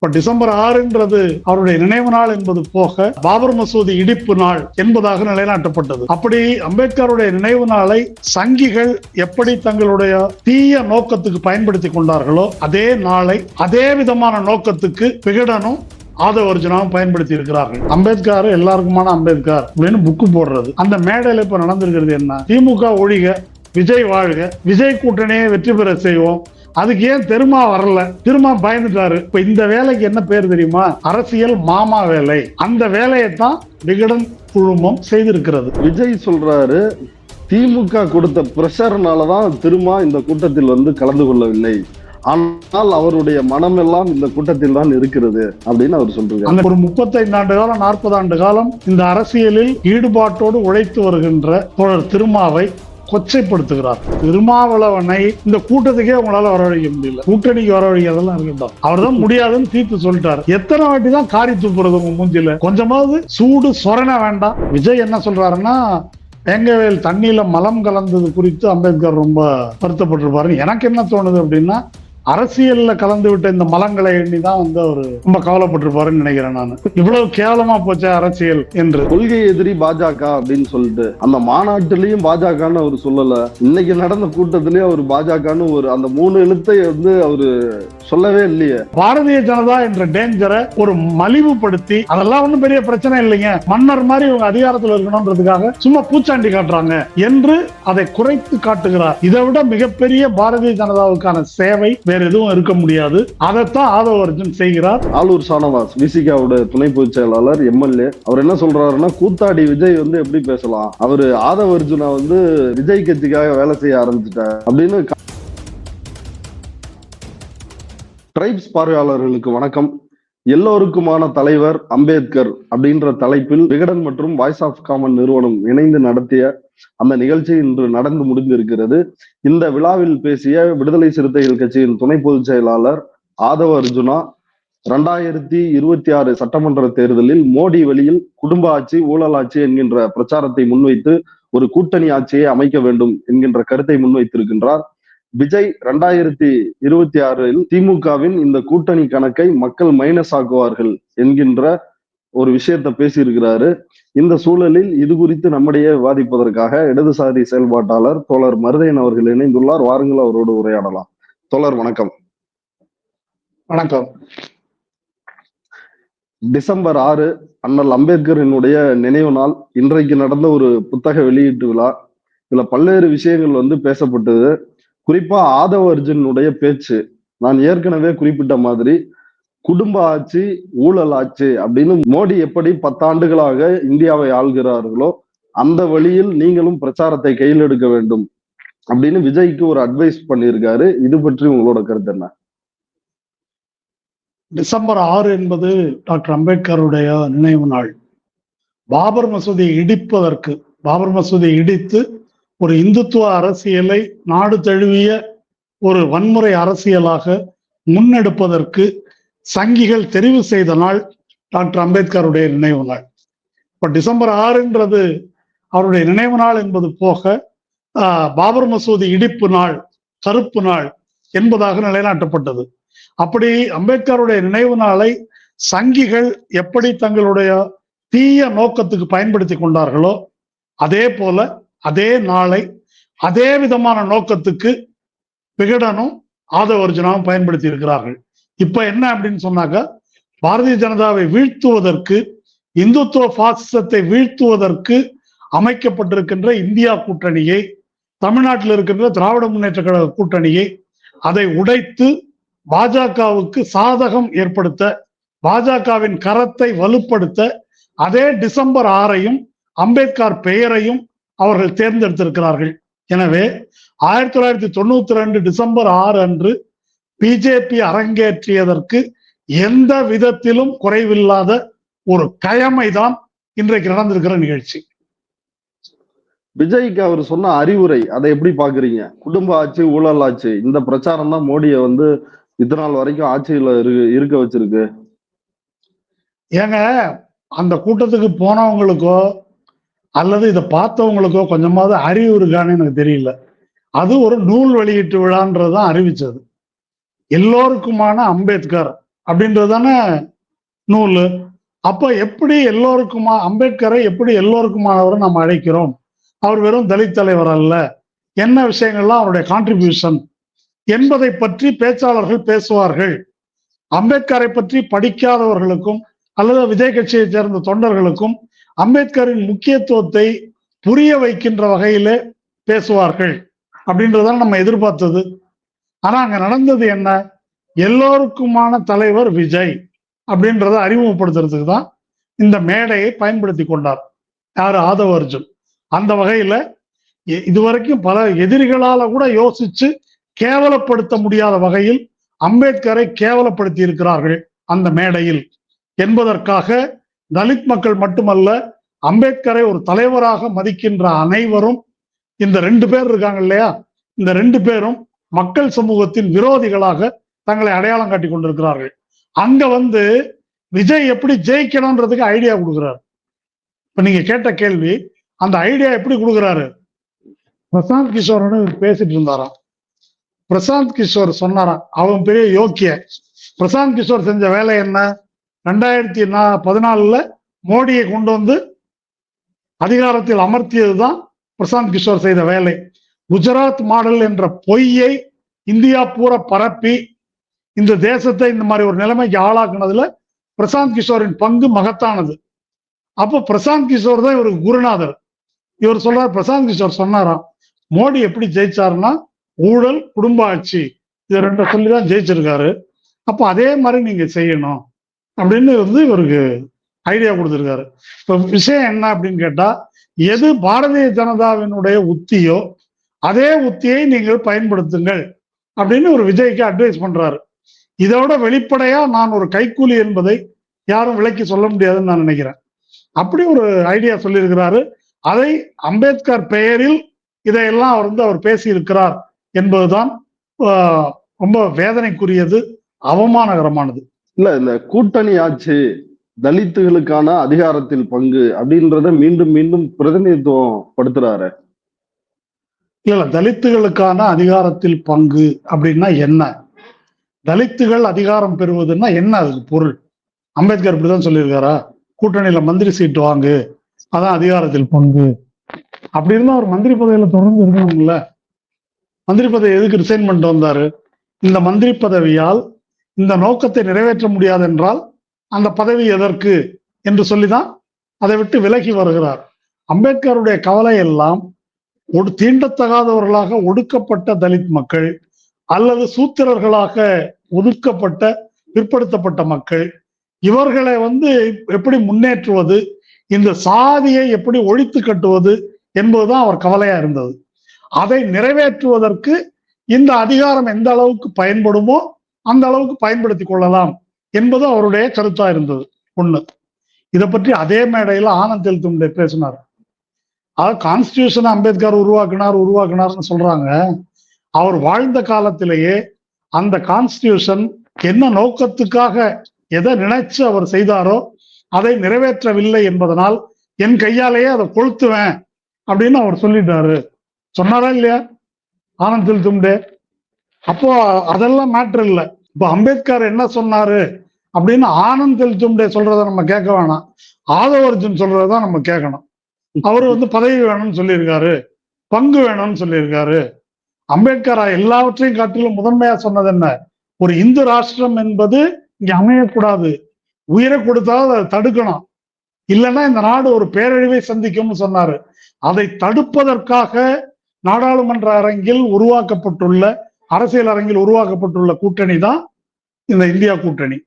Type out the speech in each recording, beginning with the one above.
இப்ப டிசம்பர் 6ன்றது அவருடைய நினைவு நாள் என்பது போக பாபர் மசூதி இடிப்பு நாள் என்பதாக நிலைநாட்டப்பட்டது. அப்படி அம்பேத்கருடைய நினைவு நாளை சங்கிகள் எப்படி தங்களுடைய தீய நோக்கத்துக்கு பயன்படுத்தி கொண்டார்களோ அதே நாளை அதே விதமான நோக்கத்துக்கு விகடனும் ஆதவர்ஜுனாவும் பயன்படுத்தி இருக்கிறார்கள். அம்பேத்கர் எல்லாருக்குமான அம்பேத்கர் அப்படின்னு புக்கு போடுறது. அந்த மேடையில இப்ப நடந்திருக்கிறது என்ன? திமுக ஒழிக, விஜய் வாழ்க, விஜய் கூட்டணியை வெற்றி பெற செய்வோம். அதுக்கு ஏன் திருமா வரல? திருமா பயந்துட்டாரு. இப்ப இந்த வேலைக்கு என்ன பேர் தெரியுமா? அரசியல் மாமா வேலை. அந்த வேலையை தான் விகடன் குழுமம் செய்திருக்கிறது. விஜய் சொல்றாரு, திமுக கொடுத்த பிரஷர்னாலதான் திருமா இந்த கூட்டத்தில் வந்து கலந்து கொள்ளவில்லை, ஆனால் அவருடைய மனமெல்லாம் இந்த கூட்டத்தில் தான் இருக்கிறது அப்படின்னு அவர் சொல்றாரு. அந்த ஒரு 35 ஆண்டு காலம் 40 ஆண்டு காலம் இந்த அரசியலில் ஈடுபாட்டோடு உழைத்து வருகின்ற தோழர் திருமாவை கொச்சைப்படுத்துகிறார். திருமாவளவனை இந்த கூட்டத்துக்கே உங்களால வரவழைக்க முடியல, கூட்டணிக்கு வரவழைக்கிறதெல்லாம் இருக்கட்டும், அவர் தான் முடியாதுன்னு தீர்த்து சொல்லிட்டாரு. எத்தனை வாட்டி தான் காரி துப்புறது உங்க மூஞ்சில? கொஞ்சமாவது சூடு சொரண வேண்டாம். விஜய் என்ன சொல்றாருன்னா, வேங்கவேல் தண்ணியில மலம் கலந்தது குறித்து அம்பேத்கர் ரொம்ப வருத்தப்பட்டிருப்பாரு. எனக்கு என்ன தோணுது அப்படின்னா, அரசியல்ல கலந்து விட்ட இந்த மலங்களை எண்ணிதான் வந்து அவரு ரொம்ப கவலைப்பட்டிருப்பாருன்னு நினைக்கிறேன். நான் இவ்வளவு கேவலமா போச்ச அரசியல் என்று. கொள்கை எதிரி பாஜக அப்படின்னு சொல்லிட்டு அந்த மாநாட்டிலையும் பாஜகன்னு அவர் சொல்லல, இன்னைக்கு நடந்த கூட்டத்திலயும் அவர் பாஜகன்னு ஒரு அந்த 3 எழுத்தை வந்து அவரு சொல்லவே இல்லையே. பாரதிய ஜனதா என்ற டேஞ்சரை ஒரு மலிவுபடுத்தி, அதெல்லாம் ஒன்றும் பெரிய பிரச்சனை இல்லைங்க, மன்னர் மாதிரி இவங்க அதிகாரத்தில் இருக்கணும்ன்றதுக்காக சும்மா பூச்சாண்டி காட்டுறாங்க என்று அதை குறைத்து காட்டுகிறார். இதை விட மிகப்பெரிய பாரதிய ஜனதாவுக்கான சேவை வேற எதுவும் இருக்க முடியாது. அதைத்தான் ஆதவர்ஜுன் செய்கிறார். ஆலூர் ஷானவாஸ், விசிகாவோட துணை பொதுச் செயலாளர், எம்எல்ஏ, அவர் என்ன சொல்றாருன்னா, கூத்தாடி விஜய் வந்து எப்படி பேசலாம், அவரு ஆதவர்ஜுனா வந்து விஜய் கட்சிக்காக வேலை செய்ய ஆரம்பிச்சுட்டார் அப்படின்னு. ட்ரைப்ஸ் பார்வையாளர்களுக்கு வணக்கம். எல்லோருக்குமான தலைவர் அம்பேத்கர் அப்படின்ற தலைப்பில் விகடன் மற்றும் வாய்ஸ் ஆஃப் காமன் நிறுவனம் இணைந்து நடத்திய அந்த நிகழ்ச்சி இன்று நடந்து முடிந்திருக்கிறது. இந்த விழாவில் பேசிய விடுதலை சிறுத்தைகள் கட்சியின் துணை பொதுச் செயலாளர் ஆதவ அர்ஜுனா, 2026 சட்டமன்ற தேர்தலில் மோடி வழியில் குடும்ப ஆட்சி, ஊழல் ஆட்சி என்கின்ற பிரச்சாரத்தை முன்வைத்து ஒரு கூட்டணி ஆட்சியை அமைக்க வேண்டும் என்கின்ற கருத்தை முன்வைத்திருக்கின்றார். விஜய் 2026 திமுகவின் இந்த கூட்டணி கணக்கை மக்கள் மைனஸ் ஆக்குவார்கள் என்கின்ற ஒரு விஷயத்தை பேசியிருக்கிறாரு. இந்த சூழலில் இது குறித்து நம்மிடையே விவாதிப்பதற்காக இடதுசாரி செயல்பாட்டாளர் தோழர் மருதையன் அவர்கள் இணைந்துள்ளார். வாருங்கள், அவரோடு உரையாடலாம். தோழர் வணக்கம். வணக்கம். டிசம்பர் 6 அண்ணல் அம்பேத்கரினுடைய நினைவு நாள். இன்றைக்கு நடந்த ஒரு புத்தக வெளியீட்டு விழா. இதுல பல்வேறு விஷயங்கள் வந்து பேசப்பட்டது. குறிப்பா ஆதவ அர்ஜுனுடைய பேச்சு, நான் ஏற்கனவே குறிப்பிட்ட மாதிரி குடும்ப ஆட்சி, ஊழல் ஆட்சி அப்படின்னு மோடி எப்படி 10 ஆண்டுகளாக இந்தியாவை ஆள்கிறார்களோ அந்த வழியில் நீங்களும் பிரச்சாரத்தை கையில் எடுக்க வேண்டும் அப்படின்னு விஜய்க்கு ஒரு அட்வைஸ் பண்ணியிருக்காரு. இது பற்றி உங்களோட கருத்து என்ன? டிசம்பர் 6 என்பது டாக்டர் அம்பேத்கருடைய நினைவு நாள். பாபர் மசூதியை இடிப்பதற்கு, பாபர் மசூதியை இடித்து ஒரு இந்துத்துவ அரசியலை நாடு தழுவிய ஒரு வன்முறை அரசியலாக முன்னெடுப்பதற்கு சங்கிகள் தெரிவு செய்த நாள் டாக்டர் அம்பேத்கருடைய நினைவு நாள். இப்ப டிசம்பர் 6ன்றது அவருடைய நினைவு நாள் என்பது போக பாபர் மசூதி இடிப்பு நாள், கருப்பு நாள் என்பதாக நிலைநாட்டப்பட்டது. அப்படி அம்பேத்கருடைய நினைவு நாளை சங்கிகள் எப்படி தங்களுடைய தீய நோக்கத்துக்கு பயன்படுத்தி கொண்டார்களோ அதே போல அதே நாளை அதே விதமான நோக்கத்துக்கு விகடனும் ஆதவர்ஜுனாவும் பயன்படுத்தி இருக்கிறார்கள். இப்ப என்ன அப்படின்னு சொன்னாக்க, பாரதிய ஜனதாவை வீழ்த்துவதற்கு, இந்துத்துவ பாசிசத்தை வீழ்த்துவதற்கு அமைக்கப்பட்டிருக்கின்ற இந்தியா கூட்டணியை, தமிழ்நாட்டில் இருக்கின்ற திராவிட முன்னேற்ற கழக கூட்டணியை, அதை உடைத்து பாஜகவுக்கு சாதகம் ஏற்படுத்த, பாஜகவின் கரத்தை வலுப்படுத்த அதே டிசம்பர் 6ஐயும் அம்பேத்கர் பெயரையும் அவர்கள் தேர்ந்தெடுத்திருக்கிறார்கள். எனவே 1992 டிசம்பர் 6 அன்று பிஜேபி அரங்கேற்றியதற்கு எந்த விதத்திலும் குறைவில்லாத ஒரு கயமைதான் இன்றைக்கு நடந்திருக்கிற நிகழ்ச்சி. விஜய்க்கு அவர் சொன்ன அறிவுரை, அதை எப்படி பாக்குறீங்க? குடும்ப ஆட்சி, ஊழல் ஆட்சி, இந்த பிரச்சாரம் தான் மோடியை வந்து இத்தநாள் வரைக்கும் ஆட்சியில இருக்க வச்சிருக்கு. ஏங்க, அந்த கூட்டத்துக்கு போனவங்களுக்கோ அல்லது இதை பார்த்தவங்களுக்கோ கொஞ்சமாவது அறிவு இருக்கான்னு எனக்கு தெரியல. அது ஒரு நூல் வெளியீட்டு விழான்றதுதான் அறிவிச்சது. எல்லோருக்குமான அம்பேத்கர் அப்படின்றது தானே நூல். அப்ப எப்படி எல்லோருக்குமா அம்பேத்கரை எப்படி எல்லோருக்குமானவரை நாம் அழைக்கிறோம்? அவர் வெறும் தலித் தலைவர் அல்ல, என்ன விஷயங்கள்லாம் அவருடைய கான்ட்ரிபியூஷன் என்பதை பற்றி பேச்சாளர்கள் பேசுவார்கள். அம்பேத்கரை பற்றி படிக்காதவர்களுக்கும் அல்லது விஜய் கட்சியை சேர்ந்த தொண்டர்களுக்கும் அம்பேத்கரின் முக்கியத்துவத்தை புரிய வைக்கின்ற வகையிலே பேசுவார்கள் அப்படின்றதான் நம்ம எதிர்பார்த்தது. ஆனா அங்க நடந்தது என்ன? எல்லோருக்குமான தலைவர் விஜய் அப்படின்றத அறிமுகப்படுத்துறதுக்கு தான் இந்த மேடையை பயன்படுத்தி கொண்டார் யாரு? ஆதவ அர்ஜுன். அந்த வகையில இதுவரைக்கும் பல எதிரிகளால கூட யோசிச்சு கேவலப்படுத்த முடியாத வகையில் அம்பேத்கரை கேவலப்படுத்தி இருக்கிறார்கள் அந்த மேடையில் என்பதற்காக தலித் மக்கள் மட்டுமல்ல, அம்பேத்கரை ஒரு தலைவராக மதிக்கின்ற அனைவரும், இந்த 2 பேர் இருக்காங்க இல்லையா, இந்த 2 பேரும் மக்கள் சமூகத்தின் விரோதிகளாக தங்களை அடையாளம் காட்டி கொண்டிருக்கிறார்கள். அங்க விஜய் எப்படி ஜெயிக்கணும்ன்றதுக்கு ஐடியா கொடுக்கிறார். இப்ப நீங்க கேட்ட கேள்வி, அந்த ஐடியா எப்படி கொடுக்கிறாரு? பிரசாந்த் கிஷோரோட பேசிட்டு இருந்தாராம். பிரசாந்த் கிஷோர் சொன்னாராம், அவன் பெரிய யோக்கிய. பிரசாந்த் கிஷோர் செஞ்ச வேலை என்ன? 2014 மோடியை கொண்டு அதிகாரத்தில் அமர்த்தியதுதான் பிரசாந்த் கிஷோர் செய்த வேலை. குஜராத் மாடல் என்ற பொய்யை இந்தியா பூரா பரப்பி இந்த தேசத்தை இந்த மாதிரி ஒரு நிலைமைக்கு ஆளாக்குனதுல பிரசாந்த் கிஷோரின் பங்கு மகத்தானது. அப்போ பிரசாந்த் கிஷோர் தான் இவருக்கு குருநாதர். இவர் சொல்றார், பிரசாந்த் கிஷோர் சொன்னாராம், மோடி எப்படி ஜெயிச்சாருன்னா ஊழல், குடும்ப ஆட்சி, இது 2 சொல்லிதான் ஜெயிச்சிருக்காரு. அப்போ அதே மாதிரி நீங்க செய்யணும் அப்படின்னு இவருக்கு ஐடியா கொடுத்திருக்காரு. இப்ப விஷயம் என்ன அப்படின்னு கேட்டா, எது பாரதிய ஜனதாவினுடைய உத்தியோ அதே உத்தியை நீங்கள் பயன்படுத்துங்கள் அப்படின்னு ஒரு விஜய்க்கு அட்வைஸ் பண்றாரு. இதோட வெளிப்படையா நான் ஒரு கைக்கூலி என்பதை யாரும் விலக்கி சொல்ல முடியாதுன்னு நான் நினைக்கிறேன். அப்படி ஒரு ஐடியா சொல்லியிருக்கிறாரு. அதை அம்பேத்கர் பெயரில் இதையெல்லாம் அவர் பேசி இருக்கிறார் என்பதுதான் ரொம்ப வேதனைக்குரியது, அவமானகரமானது. இல்ல, இந்த கூட்டணி ஆட்சி, தலித்துகளுக்கான அதிகாரத்தில் பங்கு அப்படின்றத மீண்டும் மீண்டும் பிரதிநிதித்துவம் படுத்துறாரு. இல்ல, தலித்துகளுக்கான அதிகாரத்தில் பங்கு அப்படின்னா என்ன? தலித்துகள் அதிகாரம் பெறுவதுன்னா என்ன? அதுக்கு பொருள் அம்பேத்கர் இப்படிதான் சொல்லியிருக்காரா? கூட்டணியில மந்திரி சீட்டு வாங்கு, அதான் அதிகாரத்தில் பங்கு. அப்படி இருந்தா அவர் மந்திரி பதவியில தொடர்ந்து இருக்கணும்ல. மந்திரி பதவி எதுக்கு ரிசைன் பண்ணிட்டு வந்தாரு? இந்த மந்திரி பதவியால் இந்த நோக்கத்தை நிறைவேற்ற முடியாது என்றால் அந்த பதவி எதற்கு என்று சொல்லிதான் அதை விட்டு விலகி வருகிறார். அம்பேத்கருடைய கவலை எல்லாம் தீண்டத்தகாதவர்களாக ஒடுக்கப்பட்ட தலித் மக்கள் அல்லது சூத்திரர்களாக ஒதுக்கப்பட்ட பிற்படுத்தப்பட்ட மக்கள், இவர்களை எப்படி முன்னேற்றுவது, இந்த சாதியை எப்படி ஒழித்து கட்டுவது என்பதுதான் அவர் கவலையா இருந்தது. அதை நிறைவேற்றுவதற்கு இந்த அதிகாரம் எந்த அளவுக்கு பயன்படுமோ அந்த அளவுக்கு பயன்படுத்தி கொள்ளலாம் என்பது அவருடைய கருத்தா இருந்தது. ஒண்ணு. இதை பற்றி அதே மேடையில ஆனந்த் தெல்தும்டே பேசினார். கான்ஸ்டிடியூஷன் அம்பேத்கர் உருவாக்குனார்னு சொல்றாங்க. அவர் வாழ்ந்த காலத்திலேயே அந்த கான்ஸ்டிடியூஷன் என்ன நோக்கத்துக்காக எதை நினைச்சு அவர் செய்தாரோ அதை நிறைவேற்றவில்லை என்பதனால் என் கையாலேயே அதை கொளுத்துவேன் அப்படின்னு அவர் சொல்லிட்டாரு. சொன்னாரா இல்லையா ஆனந்த் தெல்தும்டே? அப்போ அதெல்லாம் மேட்டர் இல்லை. இப்ப அம்பேத்கர் என்ன சொன்னாரு அப்படின்னு ஆனந்த் தெல்தும்டே சொல்றத நம்ம கேட்க வேணாம், ஆதவ அர்ஜுன் சொல்றதான் நம்ம கேட்கணும். அவரு பதவி வேணும்னு சொல்லியிருக்காரு, பங்கு வேணும்னு சொல்லியிருக்காரு. அம்பேத்கர் எல்லாவற்றையும் காட்டிலும் முதன்மையா சொன்னது என்ன? ஒரு இந்து ராஷ்டிரம் என்பது இங்க அமையக்கூடாது, உயிரை கொடுத்தாலும் அதை தடுக்கணும், இல்லைன்னா இந்த நாடு ஒரு பேரழிவை சந்திக்கும்னு சொன்னாரு. அதை தடுப்பதற்காக நாடாளுமன்ற அரங்கில் உருவாக்கப்பட்டுள்ள, அரசியல் அரங்கில் உருவாக்கப்பட்டுள்ள கூட்டணி தான் இந்த இந்தியா கூட்டணி.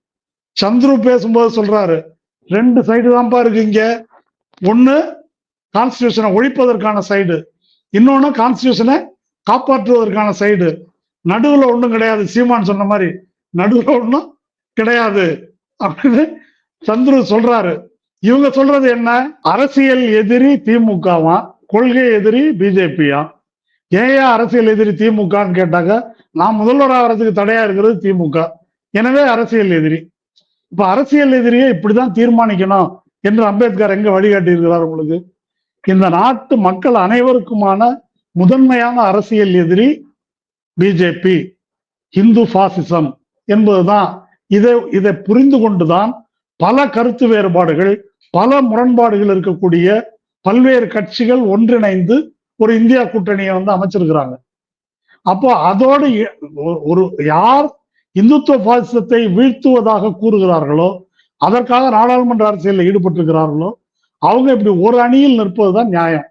சந்துரு பேசும்போது சொல்றாரு, 2 சைடு தான்ப்பா இருக்கு இங்க. ஒண்ணு கான்ஸ்டிடியூஷனை ஒழிப்பதற்கான சைடு, இன்னொன்னு கான்ஸ்டிடியூஷனை காப்பாற்றுவதற்கான சைடு. நடுவுல ஒண்ணும் கிடையாது. சீமான் சொன்ன மாதிரி நடுவுல ஒண்ணும் கிடையாது அப்படின்னு சந்துரு சொல்றாரு. இவங்க சொல்றது என்ன? அரசியல் எதிரி திமுகவா, கொள்கை எதிரி பிஜேபியா? ஏன் அரசியல் எதிரி திமுகன்னு கேட்டாக்க, நான் முதல்வர் ஆகிறதுக்கு தடையா இருக்கிறது திமுக, எனவே அரசியல் எதிரி. இப்ப அரசியல் எதிரியை இப்படிதான் தீர்மானிக்கணும் என்று அம்பேத்கர் எங்க வழிகாட்டி இருக்கிறார் உங்களுக்கு? இந்த நாட்டு மக்கள் அனைவருக்குமான முதன்மையான அரசியல் எதிரி பிஜேபி, இந்து பாசிசம் என்பதுதான் இதை புரிந்து கொண்டுதான் பல கருத்து வேறுபாடுகள், பல முரண்பாடுகள் இருக்கக்கூடிய பல்வேறு கட்சிகள் ஒன்றிணைந்து ஒரு இந்தியா கூட்டணியை அமைச்சிருக்கிறாங்க. அப்போ அதோடு ஒரு யார் இந்துத்துவ பாசிசத்தை வீழ்த்துவதாக கூறுகிறார்களோ, அதற்காக நாடாளுமன்ற அரசியலில் ஈடுபட்டிருக்கிறார்களோ, அவங்க இப்படி ஒரு அணியில் நிற்பதுதான் நியாயம்.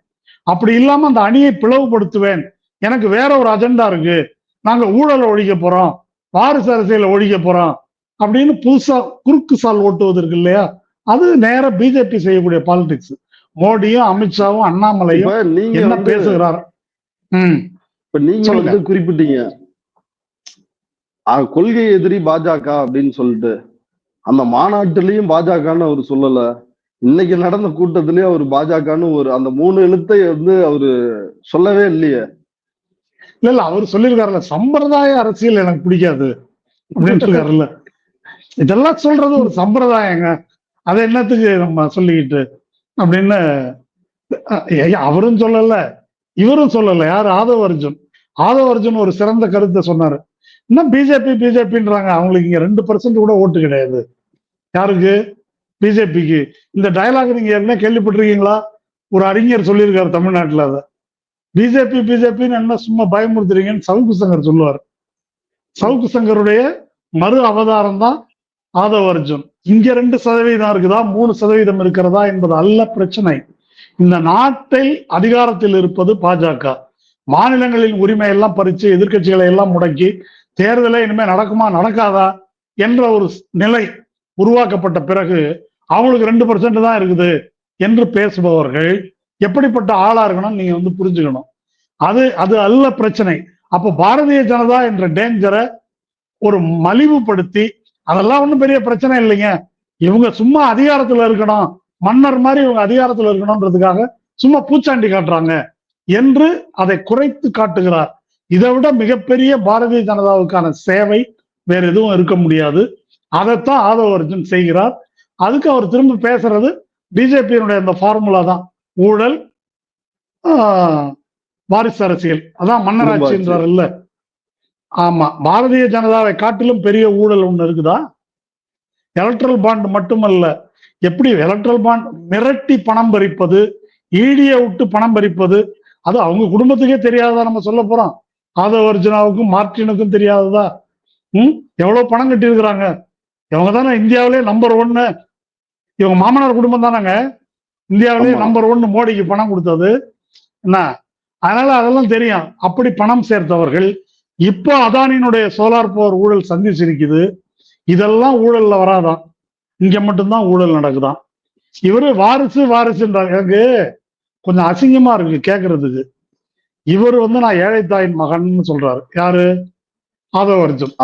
அப்படி இல்லாம அந்த அணியை பிளவுபடுத்துவேன், எனக்கு வேற ஒரு அஜெண்டா இருக்கு, நாங்க ஊழலை ஒழிக்க போறோம், வாரிசு அரசியலை ஒழிக்க போறோம் அப்படின்னு புதுசா குறுக்கு சால் ஓட்டுவதற்கு இல்லையா, அது நேர பிஜேபி செய்யக்கூடிய பாலிடிக்ஸ். மோடியும் அமித்ஷாவும் அண்ணாமலையும் என்ன பேசுகிறார்? இப்ப நீங்க குறிப்பிட்டீங்க கொள்கை எதிரி பாஜக அப்படின்னு சொல்லிட்டு, அந்த மாநாட்டிலையும் பாஜகன்னு அவர் சொல்லல, இன்னைக்கு நடந்த கூட்டத்திலயும் அவர் பாஜகன்னு அந்த 3 எழுத்தை அவரு சொல்லவே இல்லையே. இல்ல அவர் சொல்லியிருக்காருல்ல, சம்பிரதாய அரசியல் எனக்கு பிடிக்காது அப்படின்னு இருக்காருல்ல. இதெல்லாம் சொல்றது ஒரு சம்பிரதாயங்க, அதை என்னத்துக்கு நம்ம சொல்லிக்கிட்டு அப்படின்னு அவரும் சொல்லல, இவரும் சொல்லல. யாரு? ஆதவ அர்ஜுன் ஒரு சிறந்த கருத்தை சொன்னாரு. இன்னும் பிஜேபின்றாங்க, அவங்களுக்கு இங்க 2% கூட ஓட்டு கிடையாது. யாருக்கு? பிஜேபிக்கு. இந்த டயலாக் நீங்க என்ன கேள்விப்பட்டிருக்கீங்களா? ஒரு அறிஞர் சொல்லியிருக்காரு தமிழ்நாட்டுல. அதை பிஜேபின்னு என்ன சும்மா பயமுறுத்துறீங்கன்னு சவுக்கு சங்கர் சொல்லுவார். சவுக்கு சங்கருடைய மறு அவதாரம் தான் ஆதவ அர்ஜுன். இங்க 2% இருக்குதா 3% இருக்கிறதா என்பது அல்ல பிரச்சனை. இந்த நாட்டில் அதிகாரத்தில் இருப்பது பாஜக. மாநிலங்களின் உரிமை எல்லாம் பறிச்சு எதிர்கட்சிகளை எல்லாம் முடக்கி தேர்தலை இனிமே நடக்குமா நடக்காதா என்ற ஒரு நிலை உருவாக்கப்பட்ட பிறகு அவங்களுக்கு 2% தான் இருக்குது என்று பேசுபவர்கள் எப்படிப்பட்ட ஆளா இருக்கணும் நீங்க புரிஞ்சுக்கணும். அது அல்ல பிரச்சனை. அப்ப பாரதிய ஜனதா என்ற டேஞ்சரை ஒரு மலிவுபடுத்தி, அதெல்லாம் ஒண்ணும் பெரிய பிரச்சனை இல்லைங்க, இவங்க சும்மா அதிகாரத்துல இருக்கணும், மன்னர் மாதிரி இவங்க அதிகாரத்துல இருக்கணும்ன்றதுக்காக சும்மா பூச்சாண்டி காட்டுறாங்க என்று அதை குறைத்து காட்டுகிறார். இதை விட மிகப்பெரிய பாரதிய ஜனதாவுக்கான சேவை வேற எதுவும் இருக்க முடியாது. அதைத்தான் ஆதவ அர்ஜுன் செய்கிறார். அதுக்கு அவர் திரும்ப பேசுறது பிஜேபியினுடைய அந்த ஃபார்முலா தான், ஊழல், வாரிசு அரசியல், அதான் மன்னராட்சின்றார் இல்ல. ஆமா, பாரதிய ஜனதாவை காட்டிலும் பெரிய ஊழல் ஒண்ணு இருக்குதா? எலக்ட்ரல் பாண்ட் மட்டுமல்ல, எப்படி எலக்ட்ரல் பாண்ட் மிரட்டி பணம் பறிப்பது, ஈடியை விட்டு பணம் பறிப்பது, அது அவங்க குடும்பத்துக்கே தெரியாததா நம்ம சொல்ல போறோம்? ஆதவ அர்ஜுனாவுக்கும் மார்டினுக்கும் தெரியாததா? எவ்வளவு பணம் கட்டி இருக்கிறாங்க. இவங்க தானே இந்தியாவிலே நம்பர் 1. இவங்க மாமனார் குடும்பம் தானங்க இந்தியாவிலே நம்பர் 1 மோடிக்கு பணம் கொடுத்தது என்ன. அதனால அதெல்லாம் தெரியும். அப்படி பணம் சேர்த்தவர்கள் இப்போ அதானியினுடைய சோலார் பவர் ஊழல் சந்திச்சிருக்குது. இதெல்லாம் ஊழல்ல வராதான், இங்க மட்டும்தான் ஊழல் நடக்குதான். இவரு வாரிசுன்றாங்க. எனக்கு கொஞ்சம் அசிங்கமா இருக்கு கேட்கறதுக்கு. இவர் நான் ஏழை தாயின் மகன் சொல்றாரு. யாரு? ஆதவ அர்ஜுன்.